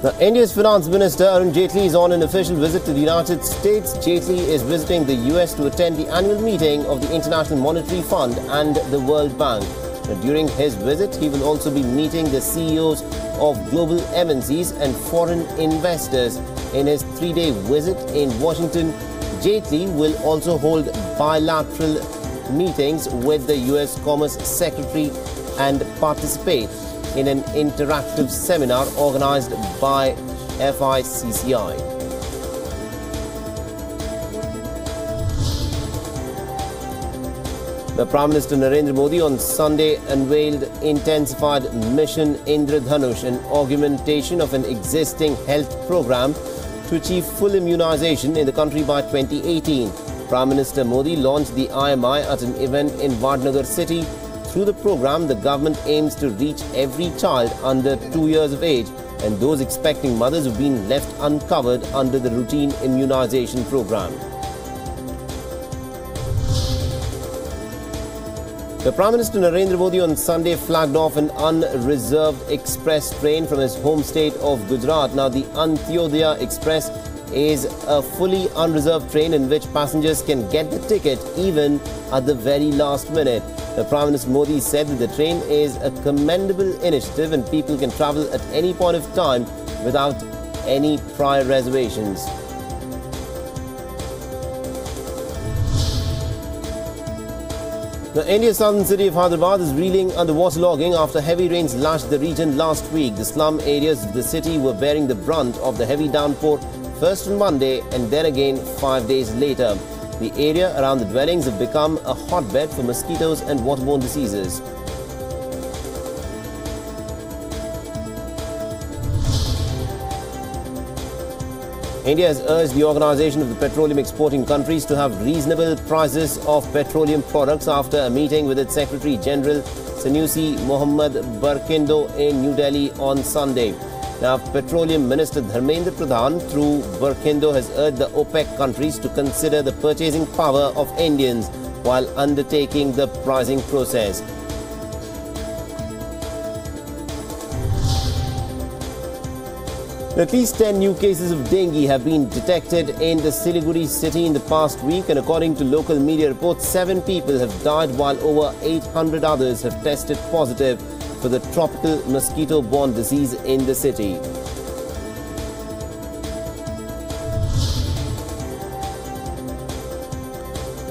Now, India's Finance Minister Arun Jaitley is on an official visit to the United States. Jaitley is visiting the US to attend the annual meeting of the International Monetary Fund and the World Bank. Now, during his visit, he will also be meeting the CEOs of global MNCs and foreign investors. In his 3-day visit in Washington, Jaitley will also hold bilateral meetings with the US Commerce Secretary and participate in an interactive seminar organized by FICCI. The Prime Minister Narendra Modi on Sunday unveiled intensified Mission Indradhanush, an augmentation of an existing health program to achieve full immunization in the country by 2018. Prime Minister Modi launched the IMI at an event in Vadnagar city. Through the program, the government aims to reach every child under 2 years of age and those expecting mothers who've been left uncovered under the routine immunization program. The Prime Minister Narendra Modi on Sunday flagged off an unreserved express train from his home state of Gujarat. Now, the Antyodaya Express is a fully unreserved train in which passengers can get the ticket even at the very last minute. The Prime Minister Modi said that the train is a commendable initiative and people can travel at any point of time without any prior reservations. The India's southern city of Hyderabad is reeling under waterlogging after heavy rains lashed the region last week. The slum areas of the city were bearing the brunt of the heavy downpour first on Monday and then again 5 days later. The area around the dwellings have become a hotbed for mosquitoes and waterborne diseases. India has urged the Organization of the Petroleum Exporting Countries to have reasonable prices of petroleum products after a meeting with its Secretary General Sanusi Mohammad Barkindo in New Delhi on Sunday. Now, Petroleum Minister Dharmendra Pradhan through Barkindo has urged the OPEC countries to consider the purchasing power of Indians while undertaking the pricing process. At least 10 new cases of dengue have been detected in the Siliguri city in the past week, and according to local media reports, 7 people have died while over 800 others have tested positive for the tropical mosquito-borne disease in the city.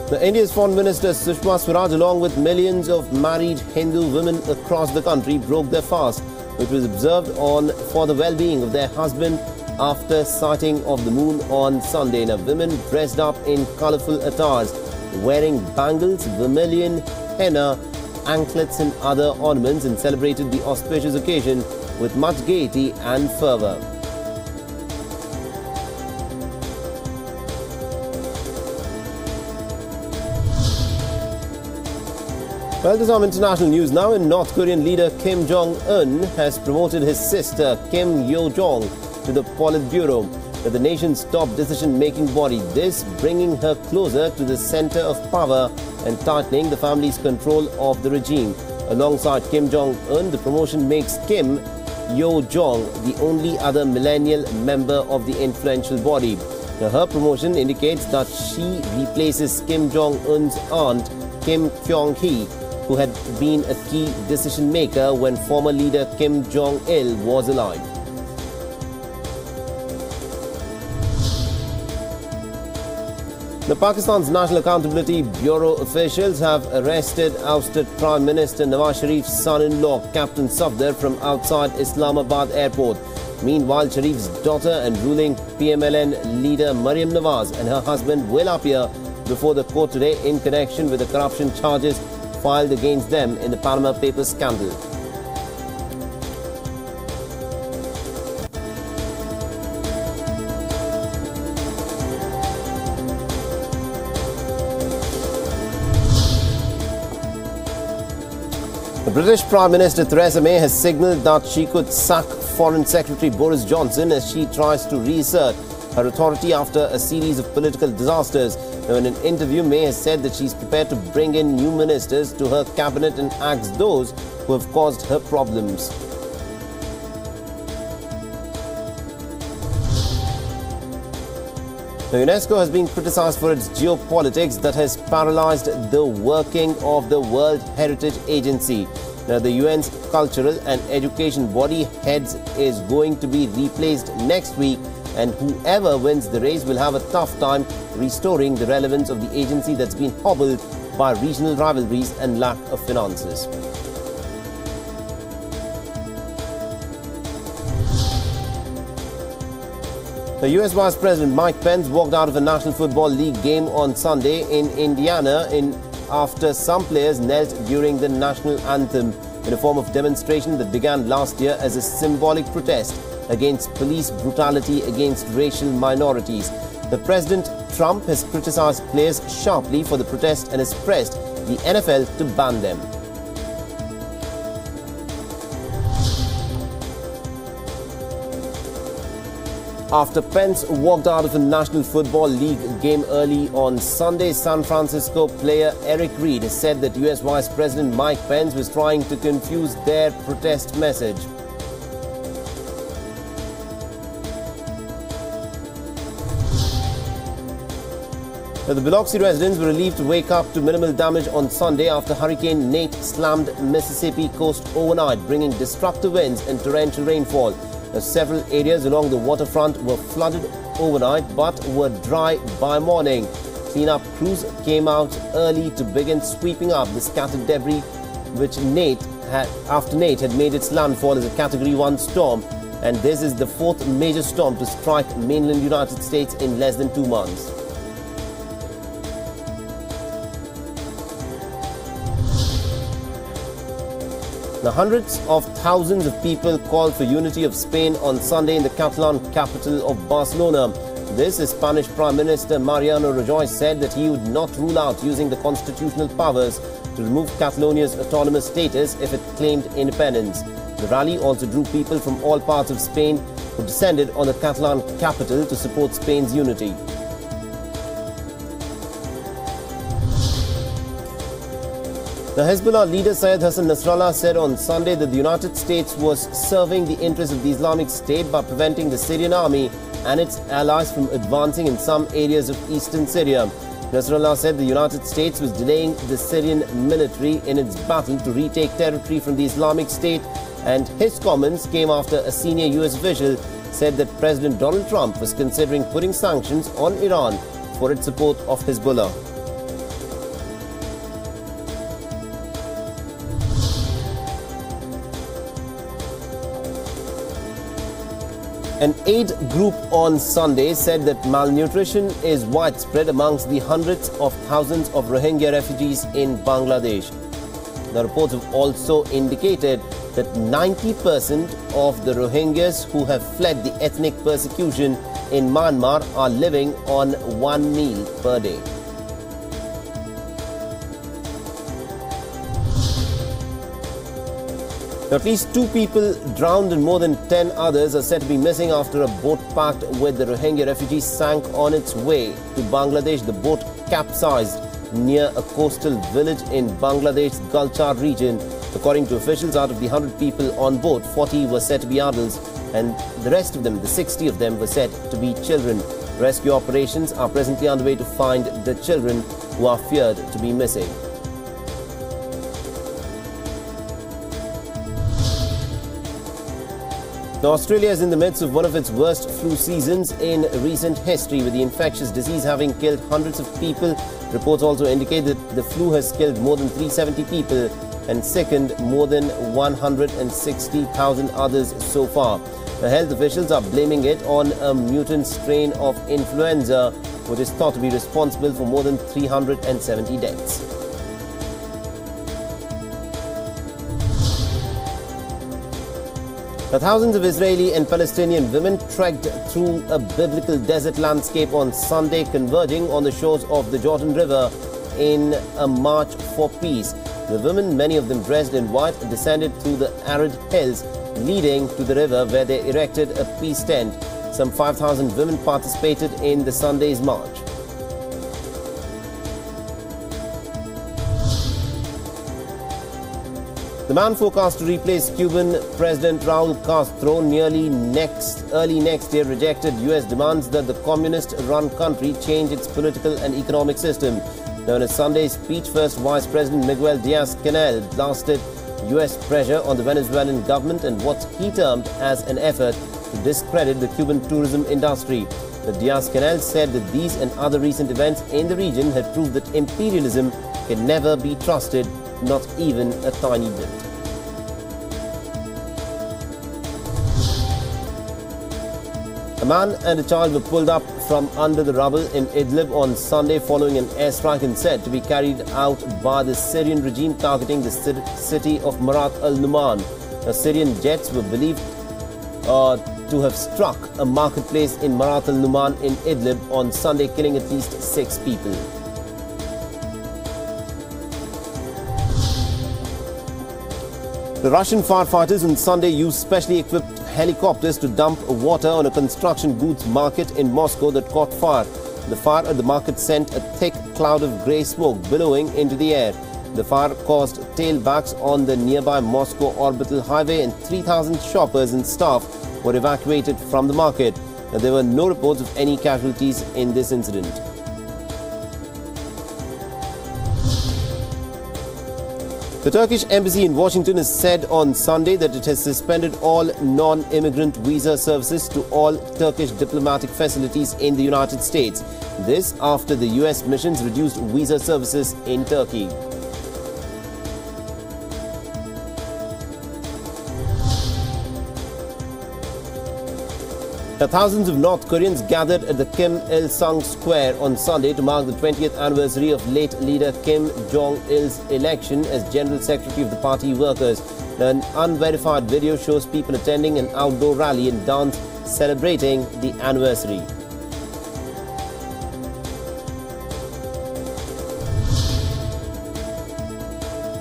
The India's Foreign Minister Sushma Swaraj, along with millions of married Hindu women across the country, broke their fast, which was observed for the well-being of their husband after sighting of the moon on Sunday. Now, women dressed up in colourful attires, wearing bangles, vermilion, henna, anklets and other ornaments, and celebrated the auspicious occasion with much gaiety and fervour. Well, to some international news now. In North Korean leader Kim Jong-un has promoted his sister Kim Yo-jong to the Politburo, the nation's top decision-making body. This bringing her closer to the centre of power and tightening the family's control of the regime. Alongside Kim Jong-un, the promotion makes Kim Yo-jong the only other millennial member of the influential body. Now, her promotion indicates that she replaces Kim Jong-un's aunt, Kim Kyung-hee, who had been a key decision-maker when former leader Kim Jong-il was alive. The Pakistan's National Accountability Bureau officials have arrested ousted Prime Minister Nawaz Sharif's son-in-law, Captain Safdar, from outside Islamabad airport. Meanwhile, Sharif's daughter and ruling PMLN leader Maryam Nawaz and her husband will appear before the court today in connection with the corruption charges filed against them in the Panama Papers scandal. The British Prime Minister Theresa May has signalled that she could sack Foreign Secretary Boris Johnson as she tries to reassert her authority after a series of political disasters. Now, in an interview, May has said that she's prepared to bring in new ministers to her cabinet and axe those who have caused her problems. Now, UNESCO has been criticized for its geopolitics that has paralyzed the working of the World Heritage Agency. Now, the UN's cultural and education body heads is going to be replaced next week, and whoever wins the race will have a tough time restoring the relevance of the agency that's been hobbled by regional rivalries and lack of finances. The US Vice President Mike Pence walked out of a National Football League game on Sunday in Indiana after some players knelt during the national anthem in a form of demonstration that began last year as a symbolic protest against police brutality against racial minorities. The President Trump has criticized players sharply for the protest and has pressed the NFL to ban them. After Pence walked out of a National Football League game early on Sunday, San Francisco player Eric Reid has said that US Vice President Mike Pence was trying to confuse their protest message. Now, the Biloxi residents were relieved to wake up to minimal damage on Sunday after Hurricane Nate slammed Mississippi coast overnight, bringing destructive winds and torrential rainfall. Several areas along the waterfront were flooded overnight but were dry by morning. Cleanup crews came out early to begin sweeping up the scattered debris, which after Nate had made its landfall as a Category 1 storm, and this is the fourth major storm to strike mainland United States in less than 2 months. Now, hundreds of thousands of people called for unity of Spain on Sunday in the Catalan capital of Barcelona. This, as Spanish Prime Minister Mariano Rajoy said that he would not rule out using the constitutional powers to remove Catalonia's autonomous status if it claimed independence. The rally also drew people from all parts of Spain who descended on the Catalan capital to support Spain's unity. The Hezbollah leader Syed Hassan Nasrallah said on Sunday that the United States was serving the interests of the Islamic State by preventing the Syrian army and its allies from advancing in some areas of eastern Syria. Nasrallah said the United States was delaying the Syrian military in its battle to retake territory from the Islamic State, and his comments came after a senior US official said that President Donald Trump was considering putting sanctions on Iran for its support of Hezbollah. An aid group on Sunday said that malnutrition is widespread amongst the hundreds of thousands of Rohingya refugees in Bangladesh. The reports have also indicated that 90% of the Rohingyas who have fled the ethnic persecution in Myanmar are living on one meal per day. At least 2 people drowned and more than 10 others are said to be missing after a boat packed with the Rohingya refugees sank on its way to Bangladesh. The boat capsized near a coastal village in Bangladesh's Gulchar region. According to officials, out of the 100 people on board, 40 were said to be adults, and the rest of them, the 60 of them, were said to be children. Rescue operations are presently underway to find the children who are feared to be missing. Now, Australia is in the midst of one of its worst flu seasons in recent history, with the infectious disease having killed hundreds of people. Reports also indicate that the flu has killed more than 370 people and sickened more than 160,000 others so far. The health officials are blaming it on a mutant strain of influenza, which is thought to be responsible for more than 370 deaths. Now, thousands of Israeli and Palestinian women trekked through a biblical desert landscape on Sunday, converging on the shores of the Jordan River in a march for peace. The women, many of them dressed in white, descended through the arid hills leading to the river, where they erected a peace tent. Some 5,000 women participated in the Sunday's march. The man forecast to replace Cuban President Raul Castro early next year rejected US demands that the communist-run country change its political and economic system. Now, in a Sunday speech, First Vice President Miguel Diaz-Canel blasted US pressure on the Venezuelan government and what he termed as an effort to discredit the Cuban tourism industry. The Diaz-Canel said that these and other recent events in the region had proved that imperialism can never be trusted, not even a tiny bit. A man and a child were pulled up from under the rubble in Idlib on Sunday following an airstrike and said to be carried out by the Syrian regime targeting the city of Marat al-Numan. The Syrian jets were believed to have struck a marketplace in Marat al-Numan in Idlib on Sunday, killing at least 6 people. The Russian firefighters on Sunday used specially equipped helicopters to dump water on a construction goods market in Moscow that caught fire. The fire at the market sent a thick cloud of grey smoke billowing into the air. The fire caused tailbacks on the nearby Moscow Orbital Highway and 3,000 shoppers and staff were evacuated from the market. There were no reports of any casualties in this incident. The Turkish embassy in Washington has said on Sunday that it has suspended all non-immigrant visa services to all Turkish diplomatic facilities in the United States. This after the US missions reduced visa services in Turkey. Thousands of North Koreans gathered at the Kim Il-sung Square on Sunday to mark the 20th anniversary of late leader Kim Jong-il's election as General Secretary of the Party Workers. An unverified video shows people attending an outdoor rally and dance celebrating the anniversary.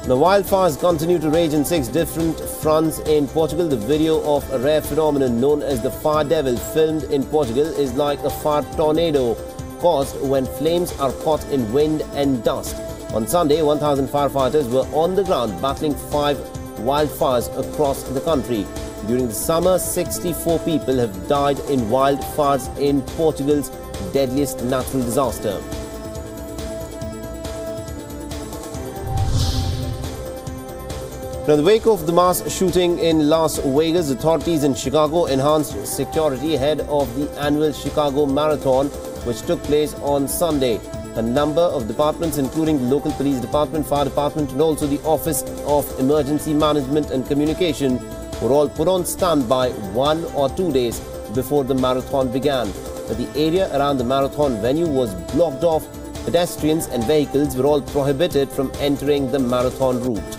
The wildfires continue to rage in 6 different fronts in Portugal. The video of a rare phenomenon known as the fire devil filmed in Portugal is like a fire tornado caused when flames are caught in wind and dust. On Sunday, 1,000 firefighters were on the ground battling 5 wildfires across the country. During the summer, 64 people have died in wildfires in Portugal's deadliest natural disaster. Now, in the wake of the mass shooting in Las Vegas, authorities in Chicago enhanced security ahead of the annual Chicago Marathon, which took place on Sunday. A number of departments, including the local police department, fire department, and also the Office of Emergency Management and Communication, were all put on standby 1 or 2 days before the marathon began. The area around the marathon venue was blocked off. Pedestrians and vehicles were all prohibited from entering the marathon route.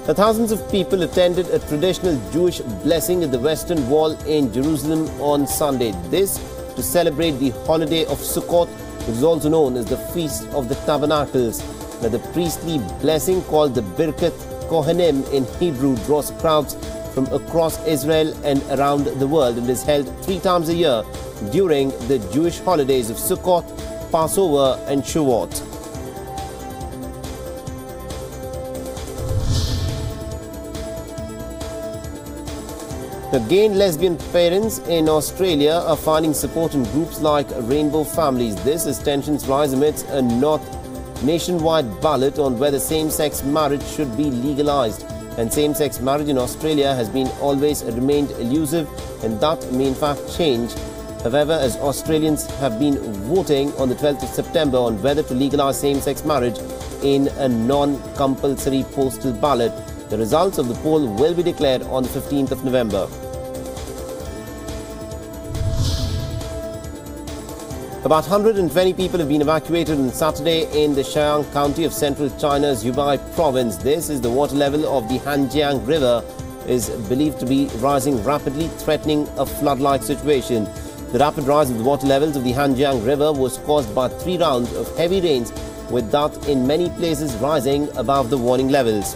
Thousands of people attended a traditional Jewish blessing at the Western Wall in Jerusalem on Sunday. This to celebrate the holiday of Sukkot, which is also known as the Feast of the Tabernacles. Now, the priestly blessing, called the Birkat Kohanim in Hebrew, draws crowds from across Israel and around the world and is held 3 times a year during the Jewish holidays of Sukkot, Passover and Shavuot. Gay and lesbian parents in Australia are finding support in groups like Rainbow Families. This as tensions rise amidst a nationwide ballot on whether same-sex marriage should be legalized. And same-sex marriage in Australia has been always remained elusive, and that may in fact change. However, as Australians have been voting on the 12th of September on whether to legalize same-sex marriage in a non-compulsory postal ballot, the results of the poll will be declared on the 15th of November. About 120 people have been evacuated on Saturday in the Shaang County of central China's Hubei province. This is the water level of the Hanjiang River is believed to be rising rapidly, threatening a flood-like situation. The rapid rise of the water levels of the Hanjiang River was caused by 3 rounds of heavy rains, with that in many places rising above the warning levels.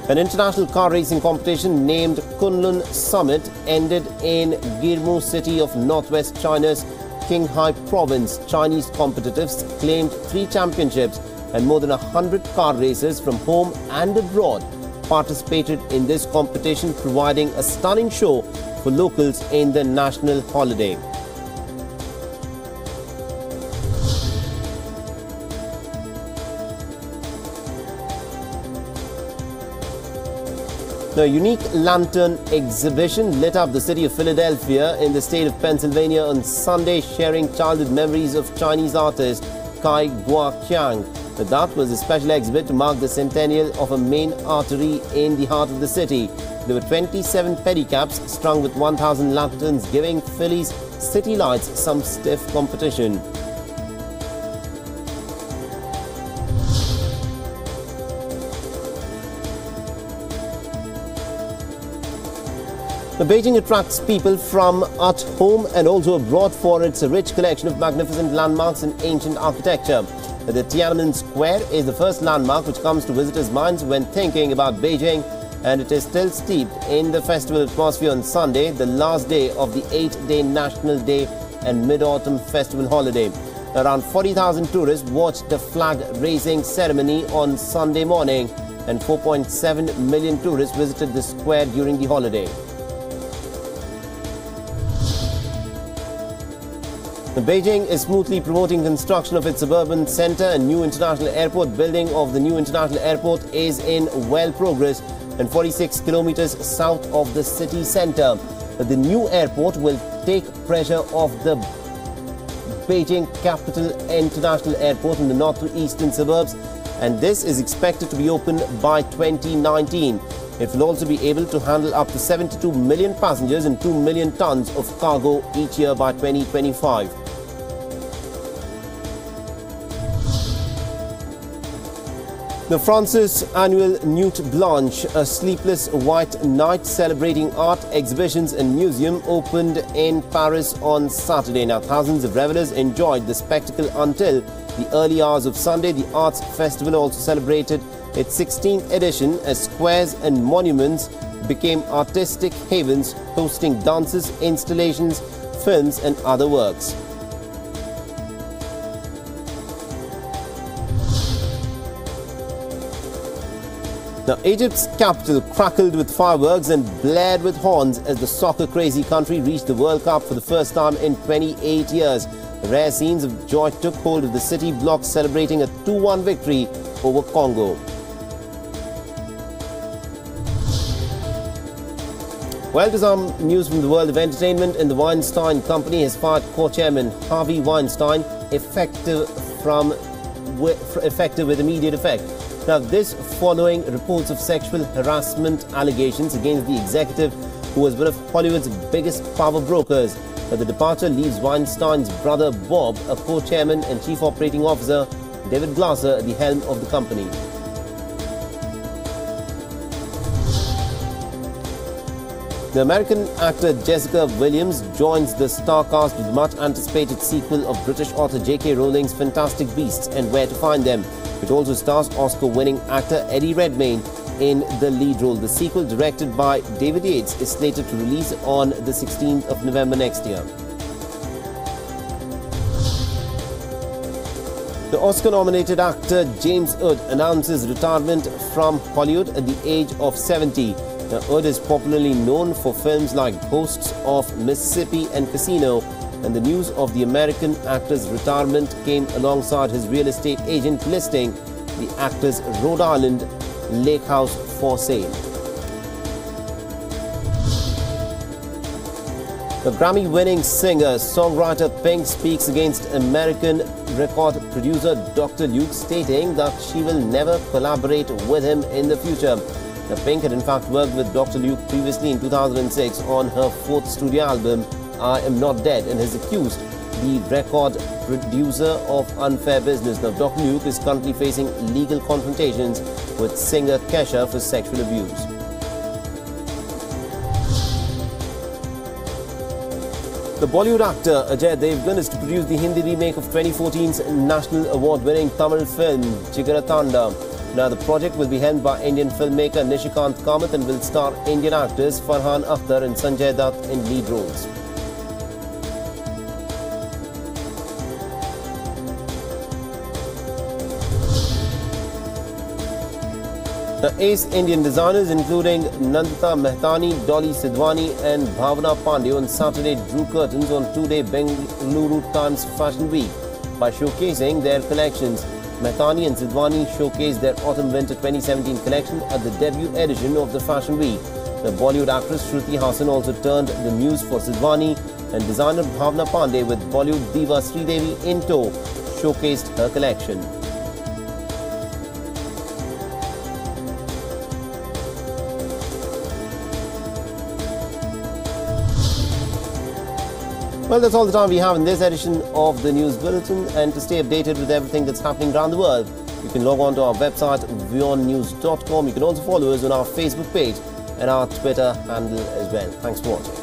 An international car racing competition named Kunlun Summit ended in Girmu city of northwest China's Qinghai province. Chinese competitors claimed 3 championships and more than 100 car racers from home and abroad participated in this competition, providing a stunning show for locals in the national holiday. The unique lantern exhibition lit up the city of Philadelphia in the state of Pennsylvania on Sunday, sharing childhood memories of Chinese artist Kai Guoqiang. That was a special exhibit to mark the centennial of a main artery in the heart of the city. There were 27 pedicabs strung with 1,000 lanterns, giving Philly's city lights some stiff competition. Beijing attracts people from at home and also abroad for its rich collection of magnificent landmarks and ancient architecture. The Tiananmen Square is the first landmark which comes to visitors' minds when thinking about Beijing, and it is still steeped in the festival atmosphere on Sunday, the last day of the 8-day National Day and Mid-Autumn Festival holiday. Around 40,000 tourists watched the flag-raising ceremony on Sunday morning, and 4.7 million tourists visited the square during the holiday. Beijing is smoothly promoting construction of its suburban centre. A new international airport building of the new international airport is in well progress and 46 kilometers south of the city centre. The new airport will take pressure off the Beijing Capital International Airport in the northeastern suburbs, and this is expected to be open by 2019. It will also be able to handle up to 72 million passengers and 2 million tons of cargo each year by 2025. The France's annual Nuit Blanche, a sleepless white night celebrating art, exhibitions and museum, opened in Paris on Saturday. Now, thousands of revelers enjoyed the spectacle until the early hours of Sunday. The Arts Festival also celebrated its 16th edition as squares and monuments became artistic havens, hosting dances, installations, films and other works. Now, Egypt's capital crackled with fireworks and blared with horns as the soccer-crazy country reached the World Cup for the first time in 28 years. Rare scenes of joy took hold of the city block, celebrating a 2-1 victory over Congo. Well, to some news from the world of entertainment, and the Weinstein Company has fired co-chairman Harvey Weinstein, effective with immediate effect. Now, this following reports of sexual harassment allegations against the executive, who was one of Hollywood's biggest power brokers. The departure leaves Weinstein's brother Bob, a co-chairman, and chief operating officer David Glasser at the helm of the company. The American actor Jessica Williams joins the star cast with the much-anticipated sequel of British author J.K. Rowling's Fantastic Beasts and Where to Find Them. It also stars Oscar-winning actor Eddie Redmayne in the lead role. The sequel, directed by David Yates, is slated to release on the 16th of November next year. The Oscar-nominated actor James Wood announces retirement from Hollywood at the age of 70. Now, Wood is popularly known for films like Ghosts of Mississippi and Casino, and the news of the American actor's retirement came alongside his real estate agent listing the actor's Rhode Island lake house for sale. The Grammy-winning singer-songwriter Pink speaks against American record producer Dr. Luke, stating that she will never collaborate with him in the future. Now, Pink had in fact worked with Dr. Luke previously in 2006 on her 4th studio album, I Am Not Dead, and has accused the record producer of unfair business. Now, Dr. Luke is currently facing legal confrontations with singer Kesha for sexual abuse. The Bollywood actor Ajay Devgan is to produce the Hindi remake of 2014's National Award-winning Tamil film Jigaratanda. Now, the project will be helmed by Indian filmmaker Nishikant Kamath and will star Indian actors Farhan Akhtar and Sanjay Dutt in lead roles. The ace Indian designers including Nandita Mehtani, Dolly Sidhwani and Bhavna Pandey on Saturday drew curtains on two-day Bengaluru Times Fashion Week by showcasing their collections. Mehtani and Sidhwani showcased their Autumn-Winter 2017 collection at the debut edition of the Fashion Week. The Bollywood actress Shruti Hassan also turned the muse for Sidhwani, and designer Bhavna Pandey with Bollywood diva Sridevi in tow showcased her collection. Well, that's all the time we have in this edition of the News Bulletin. And to stay updated with everything that's happening around the world, you can log on to our website, wionnews.com. You can also follow us on our Facebook page and our Twitter handle as well. Thanks for watching.